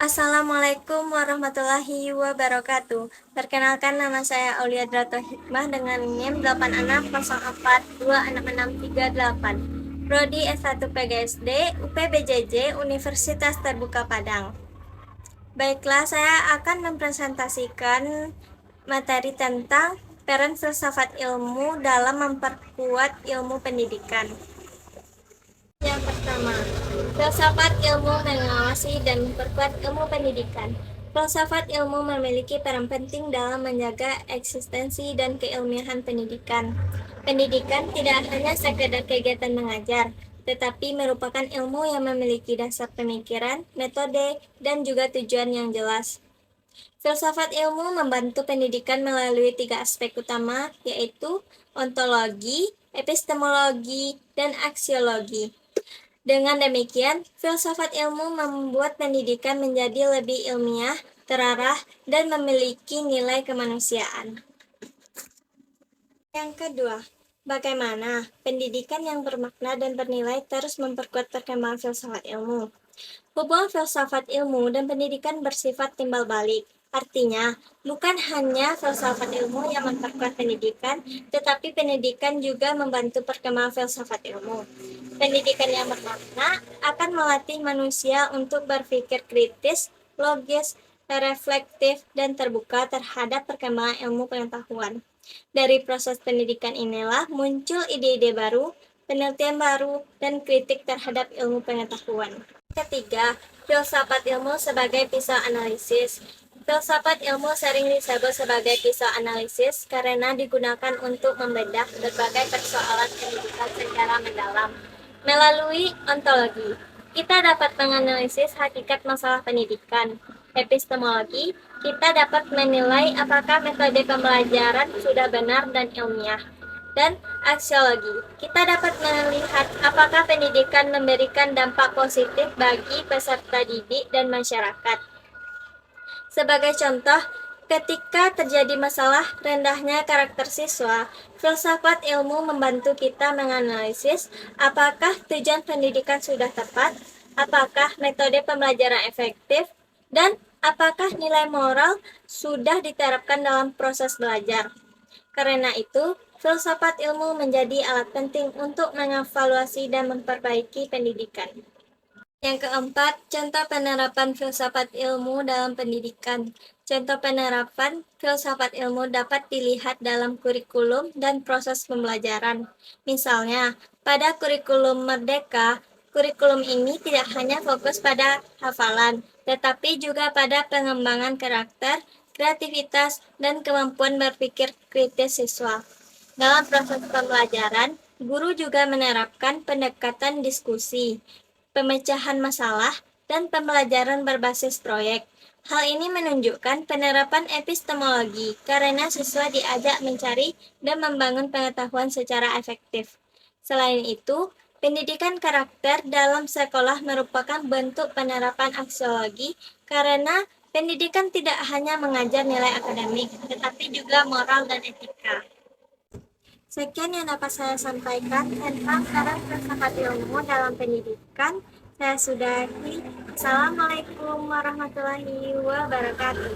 Assalamualaikum warahmatullahi wabarakatuh. Perkenalkan, nama saya Aulia Drato Hikmah dengan NIM 8604266638. Prodi S1 PGSD UPBJJ Universitas Terbuka Padang. Baiklah, saya akan mempresentasikan materi tentang peran filsafat ilmu dalam memperkuat ilmu pendidikan. Yang pertama, filsafat ilmu mengawasi dan memperkuat ilmu pendidikan. Filsafat ilmu memiliki peran penting dalam menjaga eksistensi dan keilmiahan pendidikan. Pendidikan tidak hanya sekedar kegiatan mengajar, tetapi merupakan ilmu yang memiliki dasar pemikiran, metode, dan juga tujuan yang jelas. Filsafat ilmu membantu pendidikan melalui 3 aspek utama, yaitu ontologi, epistemologi, dan aksiologi. Dengan demikian, filsafat ilmu membuat pendidikan menjadi lebih ilmiah, terarah, dan memiliki nilai kemanusiaan. Yang kedua, bagaimana pendidikan yang bermakna dan bernilai terus memperkuat perkembangan filsafat ilmu. Hubungan filsafat ilmu dan pendidikan bersifat timbal balik. Artinya, bukan hanya filsafat ilmu yang memperkuat pendidikan, tetapi pendidikan juga membantu perkembangan filsafat ilmu. Pendidikan yang bermakna akan melatih manusia untuk berpikir kritis, logis, reflektif, dan terbuka terhadap perkembangan ilmu pengetahuan. Dari proses pendidikan inilah muncul ide-ide baru, penelitian baru, dan kritik terhadap ilmu pengetahuan. Ketiga, filsafat ilmu sebagai pisau analisis. Filsafat ilmu sering disebut sebagai pisau analisis karena digunakan untuk membedah berbagai persoalan pendidikan secara mendalam. Melalui ontologi, kita dapat menganalisis hakikat masalah pendidikan. Epistemologi, kita dapat menilai apakah metode pembelajaran sudah benar dan ilmiah. Dan aksiologi, kita dapat melihat apakah pendidikan memberikan dampak positif bagi peserta didik dan masyarakat. Sebagai contoh, ketika terjadi masalah rendahnya karakter siswa, filsafat ilmu membantu kita menganalisis apakah tujuan pendidikan sudah tepat, apakah metode pembelajaran efektif, dan apakah nilai moral sudah diterapkan dalam proses belajar. Karena itu, filsafat ilmu menjadi alat penting untuk mengevaluasi dan memperbaiki pendidikan. Yang keempat, contoh penerapan filsafat ilmu dalam pendidikan. Contoh penerapan filsafat ilmu dapat dilihat dalam kurikulum dan proses pembelajaran. Misalnya, pada kurikulum Merdeka, kurikulum ini tidak hanya fokus pada hafalan, tetapi juga pada pengembangan karakter, kreativitas, dan kemampuan berpikir kritis siswa. Dalam proses pembelajaran, guru juga menerapkan pendekatan diskusi, pemecahan masalah, dan pembelajaran berbasis proyek. Hal ini menunjukkan penerapan epistemologi karena siswa diajak mencari dan membangun pengetahuan secara efektif. Selain itu, pendidikan karakter dalam sekolah merupakan bentuk penerapan aksiologi karena pendidikan tidak hanya mengajar nilai akademik, tetapi juga moral dan etika. Sekian yang dapat saya sampaikan tentang peran filsafat ilmu dalam pendidikan. Saya sudahi. Assalamualaikum warahmatullahi wabarakatuh.